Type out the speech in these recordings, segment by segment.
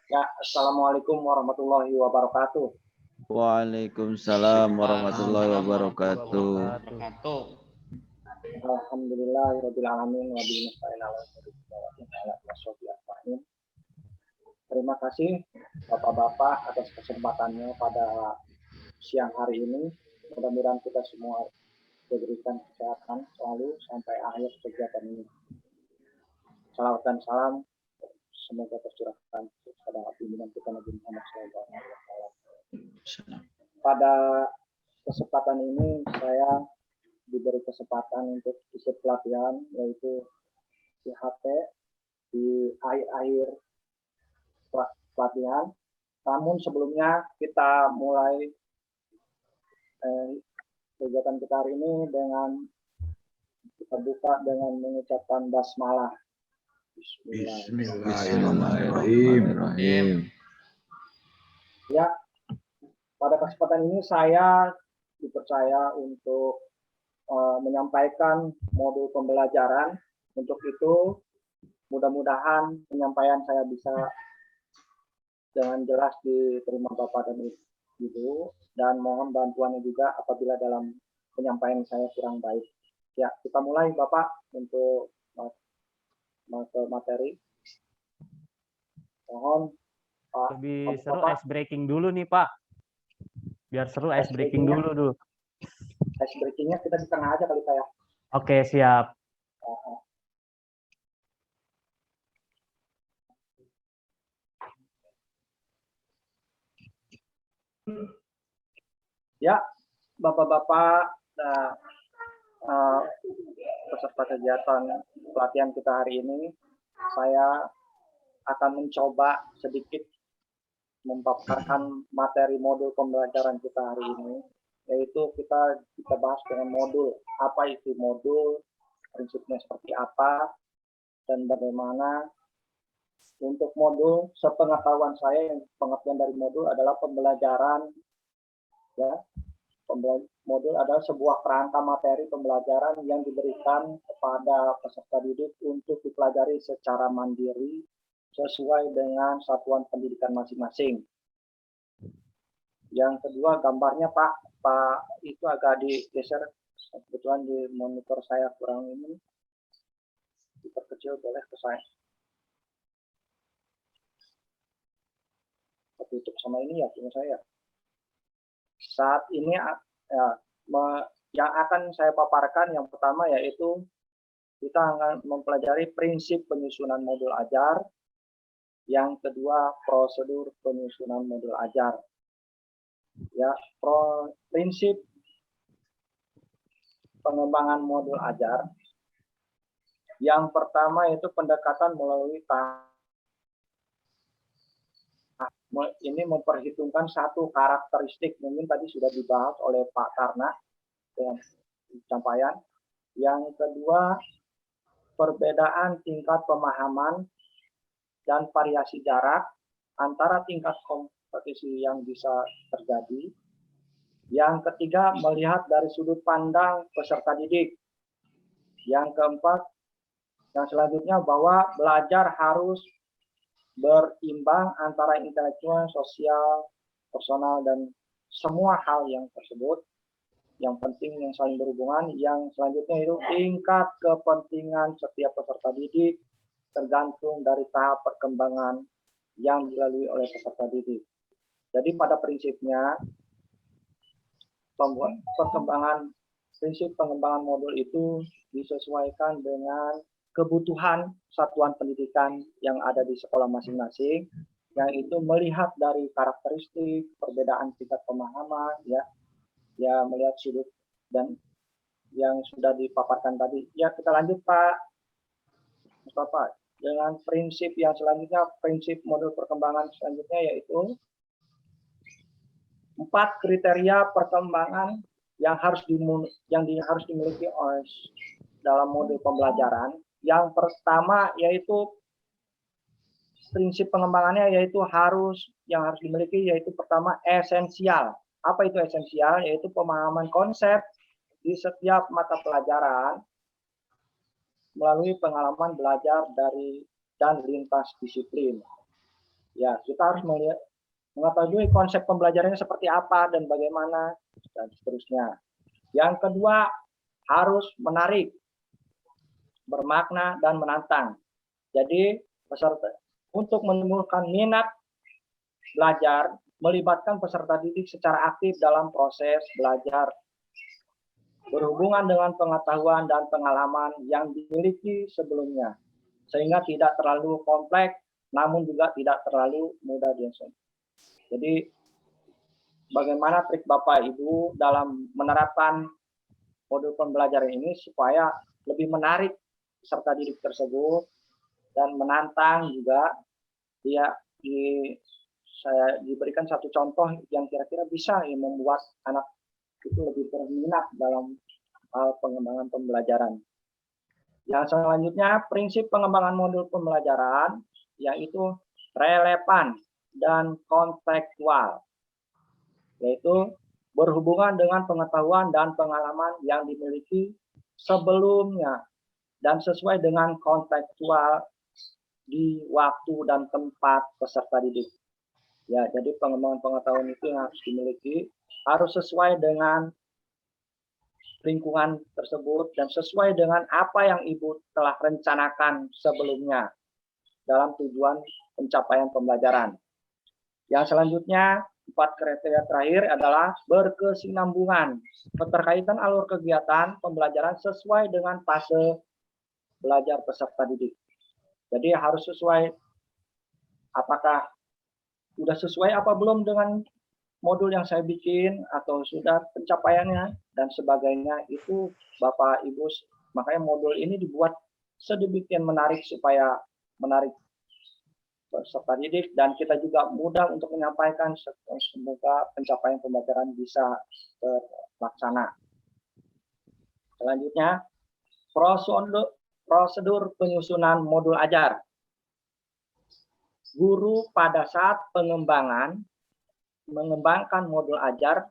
Ya, Assalamualaikum warahmatullahi wabarakatuh. Waalaikumsalam warahmatullahi wabarakatuh. Alhamdulillahirabbil alamin wa bihi nasta'in ala Terima kasih Bapak-bapak atas kesempatannya pada siang hari ini. Mudah-mudahan kita semua diberikan kesehatan selalu sampai akhir kegiatan ini. Salawat dan salam semoga tercurahkan kepada pimpinan kita Nabi Muhammad SAW. Pada kesempatan ini saya diberi kesempatan untuk ikut pelatihan, yaitu IHT di akhir-akhir pelatihan. Namun sebelumnya kita mulai kegiatan kita hari ini dengan kita buka dengan mengucapkan basmalah. Bismillahirrahmanirrahim. Ya, pada kesempatan ini saya dipercaya untuk menyampaikan modul pembelajaran. Untuk itu, mudah-mudahan penyampaian saya bisa dengan jelas diterima Bapak dan Ibu, dan mohon bantuannya juga apabila dalam penyampaian saya kurang baik. Ya, kita mulai Bapak untuk materi. Mohon Pak. Lebih seru ice breaking dulu nih Pak. Biar seru ice breaking dulu. Ice breakingnya kita di tengah aja kali saya. Oke, siap. Ya, Bapak-bapak, peserta kegiatan pelatihan kita hari ini, saya akan mencoba sedikit memaparkan materi modul pembelajaran kita hari ini, yaitu kita bahas dengan modul. Apa itu modul, prinsipnya seperti apa, dan bagaimana. Untuk modul, sepengetahuan saya, yang pengertian dari modul adalah pembelajaran. Ya, modul adalah sebuah kerangka materi pembelajaran yang diberikan kepada peserta didik untuk dipelajari secara mandiri sesuai dengan satuan pendidikan masing-masing. Yang kedua, gambarnya Pak itu agak digeser, kebetulan di monitor saya kurang ini, diperkecil boleh ke saya. Tutup sama ini ya, punya saya. Saat ini yang akan saya paparkan yang pertama yaitu kita akan mempelajari prinsip penyusunan modul ajar. Yang kedua, prosedur penyusunan modul ajar. Ya, prinsip pengembangan modul ajar. Yang pertama yaitu pendekatan melalui tahap. Ini memperhitungkan satu karakteristik, mungkin tadi sudah dibahas oleh Pak Karna dengan penyampaian. Yang kedua, perbedaan tingkat pemahaman dan variasi jarak antara tingkat kompetisi yang bisa terjadi. Yang ketiga, melihat dari sudut pandang peserta didik. Yang keempat, yang selanjutnya bahwa belajar harus berimbang antara intelektual, sosial, personal, dan semua hal yang tersebut. Yang penting yang saling berhubungan. Yang selanjutnya itu tingkat kepentingan setiap peserta didik tergantung dari tahap perkembangan yang dilalui oleh peserta didik. Jadi pada prinsipnya prinsip pengembangan modul itu disesuaikan dengan kebutuhan satuan pendidikan yang ada di sekolah masing-masing, yang itu melihat dari karakteristik, perbedaan tingkat pemahaman, ya melihat sudut dan yang sudah dipaparkan tadi. Ya, kita lanjut Pak Mustafa dengan prinsip yang selanjutnya, prinsip modul perkembangan selanjutnya yaitu 4 kriteria perkembangan yang harus dimiliki oleh dalam modul pembelajaran. Yang pertama yaitu prinsip pengembangannya yaitu yang harus dimiliki yaitu pertama esensial. Apa itu esensial? Yaitu pemahaman konsep di setiap mata pelajaran melalui pengalaman belajar dari dan lintas disiplin. Ya, kita harus melihat mengetahui konsep pembelajarannya seperti apa dan bagaimana dan seterusnya. Yang kedua, harus menarik, bermakna dan menantang. Jadi peserta untuk menimbulkan minat belajar melibatkan peserta didik secara aktif dalam proses belajar berhubungan dengan pengetahuan dan pengalaman yang dimiliki sebelumnya, sehingga tidak terlalu kompleks, namun juga tidak terlalu mudah diingat. Jadi, bagaimana trik Bapak Ibu dalam menerapkan modul pembelajaran ini supaya lebih menarik peserta didik tersebut dan menantang juga. Saya diberikan satu contoh yang kira-kira bisa membuat anak itu lebih berminat dalam pengembangan pembelajaran. Yang selanjutnya, prinsip pengembangan modul pembelajaran yaitu relevan dan kontekstual, yaitu berhubungan dengan pengetahuan dan pengalaman yang dimiliki sebelumnya dan sesuai dengan kontekstual di waktu dan tempat peserta didik. Ya, jadi pengembangan pengetahuan itu yang harus dimiliki harus sesuai dengan lingkungan tersebut dan sesuai dengan apa yang Ibu telah rencanakan sebelumnya dalam tujuan pencapaian pembelajaran. Yang selanjutnya, 4 kriteria terakhir adalah berkesinambungan, keterkaitan alur kegiatan pembelajaran sesuai dengan fase belajar peserta didik. Jadi harus sesuai, apakah sudah sesuai apa belum dengan modul yang saya bikin atau sudah pencapaiannya dan sebagainya, itu Bapak Ibu. Makanya modul ini dibuat sedemikian menarik supaya menarik peserta didik dan kita juga mudah untuk menyampaikan, semoga pencapaian pembelajaran bisa terlaksana. Selanjutnya, prosedur penyusunan modul ajar. Guru pada saat mengembangkan modul ajar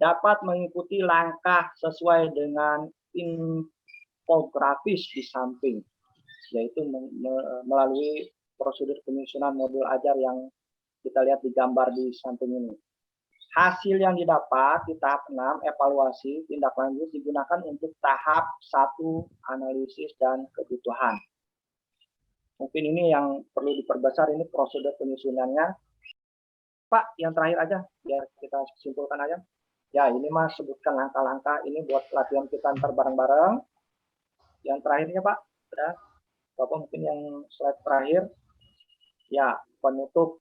dapat mengikuti langkah sesuai dengan infografis di samping, yaitu melalui prosedur penyusunan modul ajar yang kita lihat di gambar di samping ini. Hasil yang didapat di tahap 6, evaluasi tindak lanjut, digunakan untuk tahap 1, analisis dan kebutuhan. Mungkin ini yang perlu diperbesar, ini prosedur penyusunannya. Pak, yang terakhir aja, biar kita simpulkan aja. Ya, ini Mas sebutkan langkah-langkah ini buat latihan kita ntar bareng-bareng. Yang terakhirnya Pak, sudah. Bapak mungkin yang slide terakhir. Ya, penutup.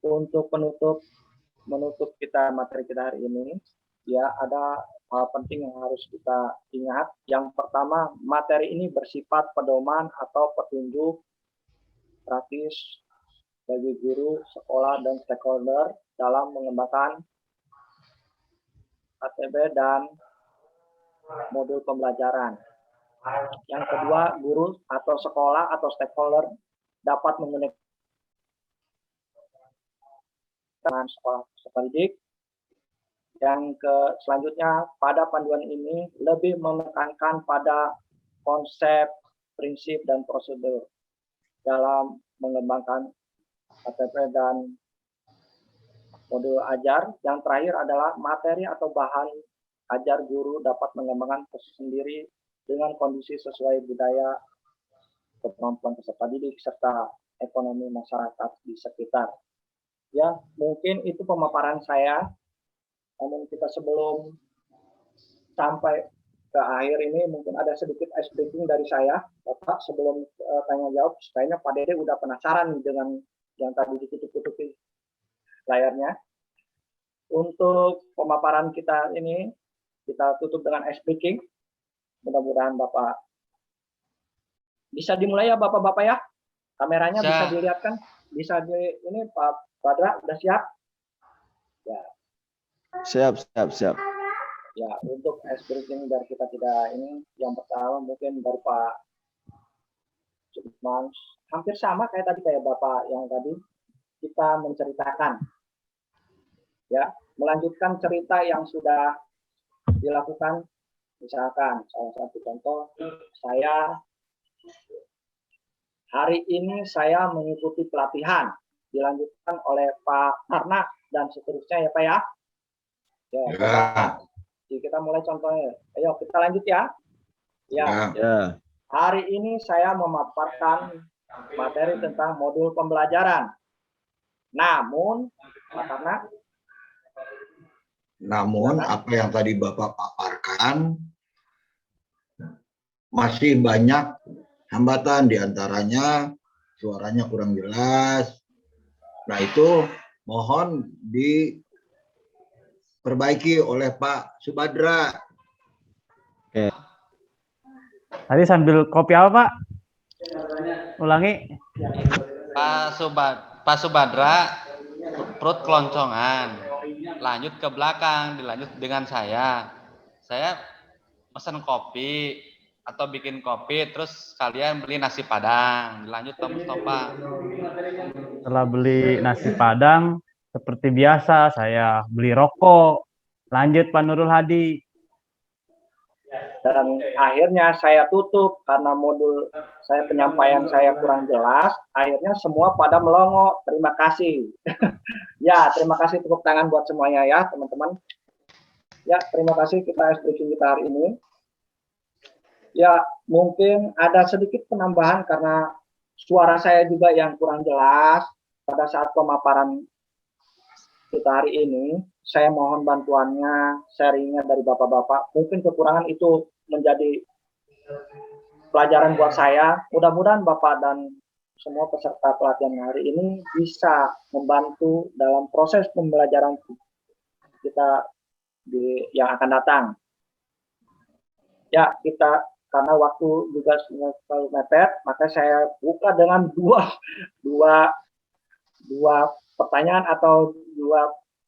Untuk menutup kita materi kita hari ini, ya ada hal penting yang harus kita ingat. Yang pertama, materi ini bersifat pedoman atau petunjuk praktis bagi guru, sekolah, dan stakeholder dalam mengembangkan KTB dan modul pembelajaran. Yang kedua, guru atau sekolah atau stakeholder dapat menggunakan sekolah peserta didik. Yang selanjutnya, pada panduan ini lebih menekankan pada konsep, prinsip, dan prosedur dalam mengembangkan KTP dan modul ajar. Yang terakhir adalah materi atau bahan ajar guru dapat mengembangkan sendiri dengan kondisi sesuai budaya, kemampuan peserta didik, serta ekonomi masyarakat di sekitar. Ya, mungkin itu pemaparan saya. Namun kita sebelum sampai ke akhir ini mungkin ada sedikit ice breaking dari saya, Bapak, sebelum tanya jawab. Kayaknya Pak Dede udah penasaran dengan yang tadi ditutup-tutupi layarnya. Untuk pemaparan kita ini kita tutup dengan ice breaking. Mudah-mudahan Bapak bisa dimulai ya, Bapak-bapak ya. Kameranya bisa dilihat kan? Bisa ini Pak Badra udah siap? Ya. Siap. Ya, untuk ice breaking dari kita tidak ini, yang pertama mungkin dari Pak Sudirman, hampir sama kayak tadi, kayak Bapak yang tadi, kita menceritakan, ya, melanjutkan cerita yang sudah dilakukan. Misalkan salah satu contoh, saya hari ini saya mengikuti pelatihan dilanjutkan oleh Pak Tarna dan seterusnya ya Pak ya. Ya, jadi kita mulai contohnya. Ayo kita lanjut ya. Ya, Ya. hari ini saya memaparkan materi tentang modul pembelajaran. Namun, Pak Tarna, Namun apa yang tadi Bapak paparkan masih banyak hambatan, diantaranya suaranya kurang jelas. Nah itu mohon diperbaiki oleh Pak Subadra. Tadi sambil kopi apa, Pak? Ulangi. Pak Subadra perut keloncongan, lanjut ke belakang, dilanjut dengan saya pesan kopi atau bikin kopi, terus kalian beli nasi padang, dilanjut Pak Mustafa. Setelah beli nasi padang, seperti biasa saya beli rokok. Lanjut Pak Nurul Hadi. dan akhirnya saya tutup karena modul saya penyampaian saya kurang jelas. Akhirnya semua pada melongo. Terima kasih. Ya, terima kasih, tepuk tangan buat semuanya ya teman-teman. Ya, terima kasih kita briefing kita hari ini. Ya, mungkin ada sedikit penambahan karena suara saya juga yang kurang jelas pada saat pemaparan kita hari ini. Saya mohon bantuannya, sharingnya dari Bapak-Bapak. Mungkin kekurangan itu menjadi pelajaran buat saya. Mudah-mudahan Bapak dan semua peserta pelatihan hari ini bisa membantu dalam proses pembelajaran kita yang akan datang. Ya, kita karena waktu juga selalu mepet, maka saya buka dengan dua pertanyaan atau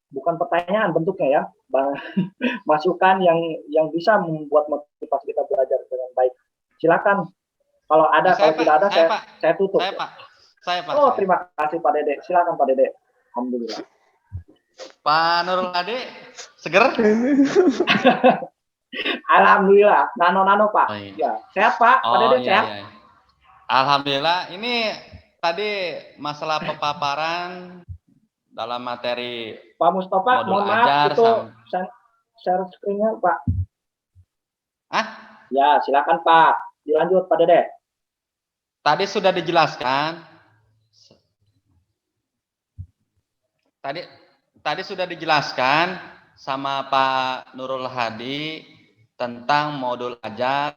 bukan pertanyaan bentuknya ya, masukan yang bisa membuat motivasi kita belajar dengan baik. Silakan. Kalau ada, kalau tidak ada saya tutup. Saya Pak. Oh, terima kasih Pak Dede. Silakan Pak Dede. Alhamdulillah. Pak Nurul Hadi, seger? Alhamdulillah. Nano Pak. Oh, iya. Ya, sehat Pak. Pak Dede sehat. Iya. Alhamdulillah. Ini tadi masalah pemaparan dalam materi Pak Mustafa, mohon maaf itu share screen-nya Pak. Ya, silakan Pak. Dilanjut Pak Dede. Tadi sudah dijelaskan. Tadi sudah dijelaskan sama Pak Nurul Hadi tentang modul ajar.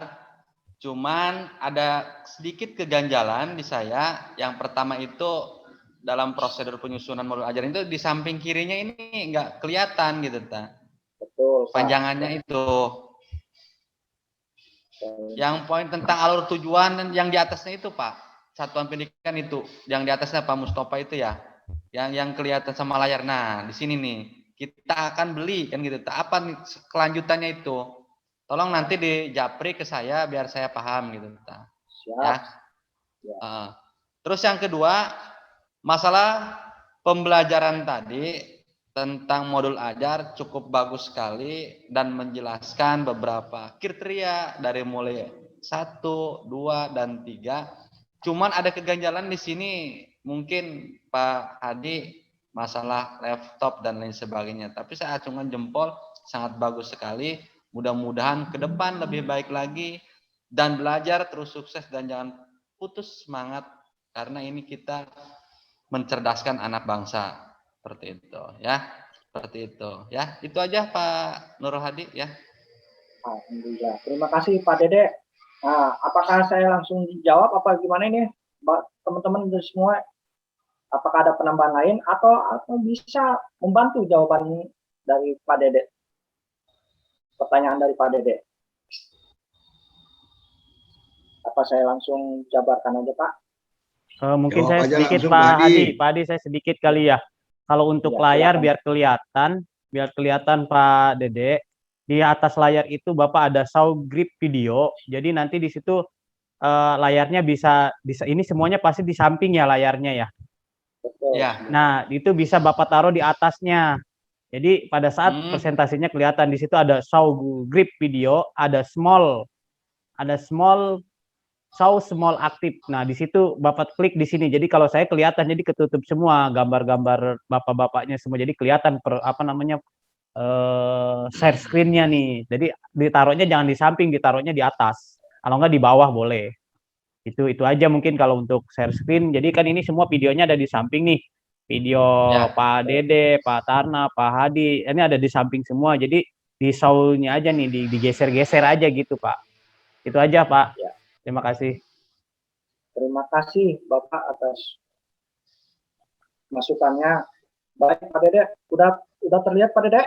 Cuman ada sedikit keganjalan di saya. Yang pertama itu dalam prosedur penyusunan modul ajar itu di samping kirinya ini nggak kelihatan gitu, Betul. Panjangannya itu. Yang poin tentang alur tujuan dan yang di atasnya itu Pak, satuan pendidikan itu, yang di atasnya Pak Mustafa itu ya, yang kelihatan sama layar. Nah di sini nih kita akan beli kan gitu. Apa nih kelanjutannya itu? Tolong nanti dijapri ke saya biar saya paham gitu. Siap. Ya. Terus yang kedua, masalah pembelajaran tadi tentang modul ajar cukup bagus sekali dan menjelaskan beberapa kriteria dari mulai 1, 2, dan 3. Cuman ada keganjalan di sini mungkin Pak Hadi masalah laptop dan lain sebagainya. Tapi saya acungkan jempol, sangat bagus sekali. Mudah-mudahan ke depan lebih baik lagi dan belajar terus sukses dan jangan putus semangat karena ini kita mencerdaskan anak bangsa. Seperti itu ya. Seperti itu ya. Itu aja Pak Nurul Hadi ya. Alhamdulillah. Terima kasih Pak Dede. Nah, apakah saya langsung dijawab apa gimana ini teman-teman semua? Apakah ada penambahan lain atau bisa membantu jawaban dari Pak Dede? Pertanyaan dari Pak Dede. Apa saya langsung jabarkan aja Pak? Mungkin saya sedikit Pak Hadi. Pak Hadi saya sedikit kali ya. Kalau untuk layar silakan. biar kelihatan Pak Dede. Di atas layar itu Bapak ada show grip video. Jadi nanti di situ layarnya bisa ini semuanya pasti di samping ya layarnya ya. Betul. Ya. Nah, itu bisa Bapak taruh di atasnya. Jadi pada saat presentasinya kelihatan di situ ada show grip video, ada small show small aktif. Nah, di situ Bapak klik di sini. Jadi kalau saya kelihatan, jadi ketutup semua gambar-gambar bapak-bapaknya semua. Jadi kelihatan share screen-nya nih. Jadi ditaruhnya jangan di samping, ditaruhnya di atas. Kalau nggak di bawah boleh. Itu aja mungkin kalau untuk share screen. Jadi kan ini semua videonya ada di samping nih. Video Ya. Pak Dede, Pak Tarna, Pak Hadi, ini ada di samping semua. Jadi di show-nya aja nih, digeser-geser aja gitu, Pak. Itu aja, Pak. Ya. Terima kasih. Terima kasih Bapak atas masukannya. Baik Pak Dede, udah terlihat Pak Dede?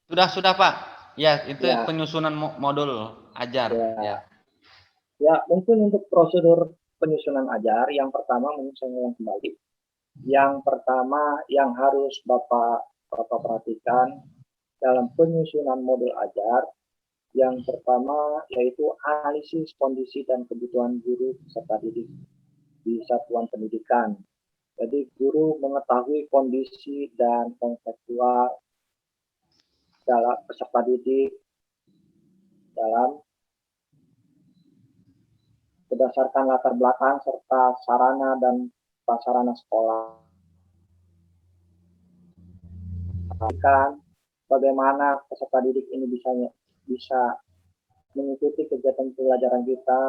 Sudah Pak. Ya, itu Ya. penyusunan modul ajar. Ya. Ya, mungkin untuk prosedur penyusunan ajar, yang pertama mungkin saya ulang kembali. Yang pertama yang harus Bapak perhatikan dalam penyusunan modul ajar, yang pertama yaitu analisis kondisi dan kebutuhan guru peserta didik di satuan pendidikan. Jadi guru mengetahui kondisi dan konseptual dalam peserta didik dalam berdasarkan latar belakang serta sarana dan prasarana sekolah. Bagaimana peserta didik ini bisa mengikuti kegiatan pelajaran kita,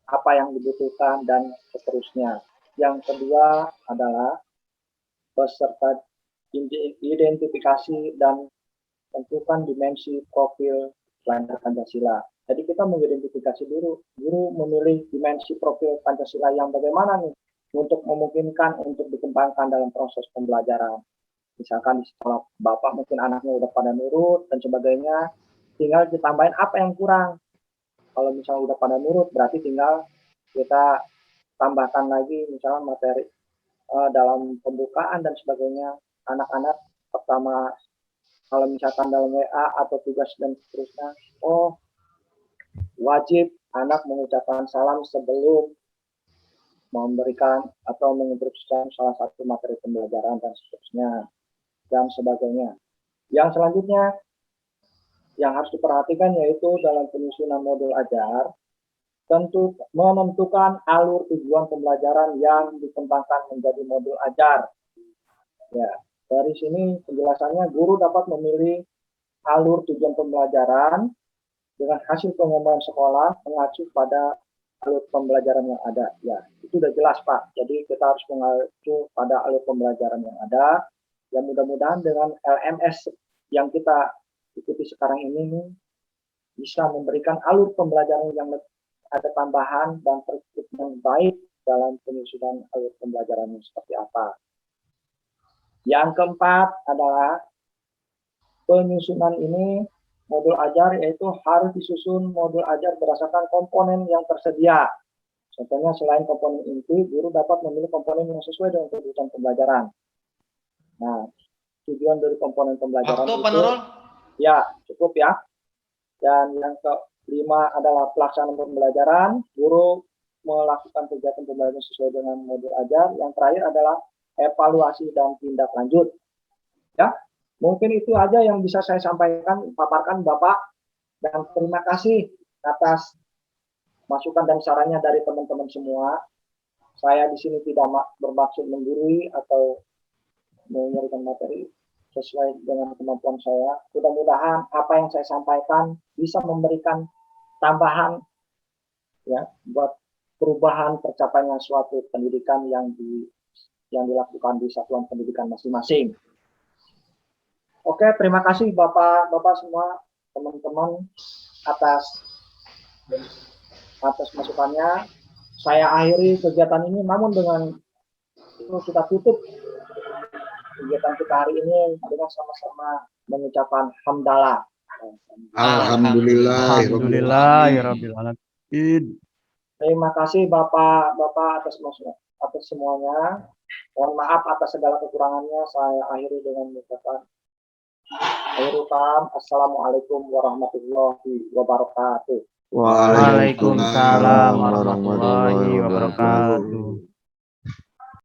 apa yang dibutuhkan, dan seterusnya. Yang kedua adalah peserta identifikasi dan tentukan dimensi profil pelajar Pancasila. Jadi kita mengidentifikasi dulu, guru memilih dimensi profil Pancasila yang bagaimana nih untuk memungkinkan untuk dikembangkan dalam proses pembelajaran. Misalkan di sekolah Bapak mungkin anaknya udah pada nurut dan sebagainya, tinggal ditambahin apa yang kurang. Kalau misalnya udah pada nurut, berarti tinggal kita tambahkan lagi misalnya materi dalam pembukaan dan sebagainya. Anak-anak pertama kalau misalkan dalam WA atau tugas dan seterusnya, wajib anak mengucapkan salam sebelum memberikan atau menginstruksikan salah satu materi pembelajaran dan seterusnya dan sebagainya. Yang selanjutnya yang harus diperhatikan yaitu dalam penyusunan modul ajar, tentu menentukan alur tujuan pembelajaran yang dikembangkan menjadi modul ajar. Ya, dari sini penjelasannya guru dapat memilih alur tujuan pembelajaran dengan hasil pengembangan sekolah mengacu pada alur pembelajaran yang ada. Ya, itu udah jelas Pak. Jadi kita harus mengacu pada alur pembelajaran yang ada. Ya mudah-mudahan dengan LMS yang kita ikuti sekarang ini bisa memberikan alur pembelajaran yang ada tambahan dan terstruktur yang baik dalam penyusunan alur pembelajaran seperti apa. Yang keempat adalah penyusunan ini modul ajar yaitu harus disusun modul ajar berdasarkan komponen yang tersedia. Contohnya selain komponen inti, guru dapat memilih komponen yang sesuai dengan kebutuhan pembelajaran. Nah, tujuan dari komponen pembelajaran Waktu, itu, Pak Nurul? Ya, cukup ya. Dan yang kelima adalah pelaksanaan pembelajaran. Guru melakukan kegiatan pembelajaran sesuai dengan modul ajar. Yang terakhir adalah evaluasi dan tindak lanjut. Ya, mungkin itu aja yang bisa saya sampaikan, paparkan Bapak. Dan terima kasih atas masukan dan sarannya dari teman-teman semua. Saya di sini tidak bermaksud menggurui atau memberikan materi sesuai dengan kemampuan saya. Mudah-mudahan apa yang saya sampaikan bisa memberikan tambahan ya buat perubahan tercapainya suatu pendidikan yang dilakukan di satuan pendidikan masing-masing. Oke, terima kasih Bapak-bapak semua, teman-teman atas masukannya. Saya akhiri kegiatan ini, namun dengan itu kita tutup kegiatan kita hari ini dengan sama-sama mengucapkan hamdalah. Alhamdulillahirabbil alamin. Terima kasih Bapak-bapak atas semuanya. Mohon maaf atas segala kekurangannya. Saya akhiri dengan mengucapkan Assalamualaikum warahmatullahi wabarakatuh. Waalaikumsalam warahmatullahi wabarakatuh.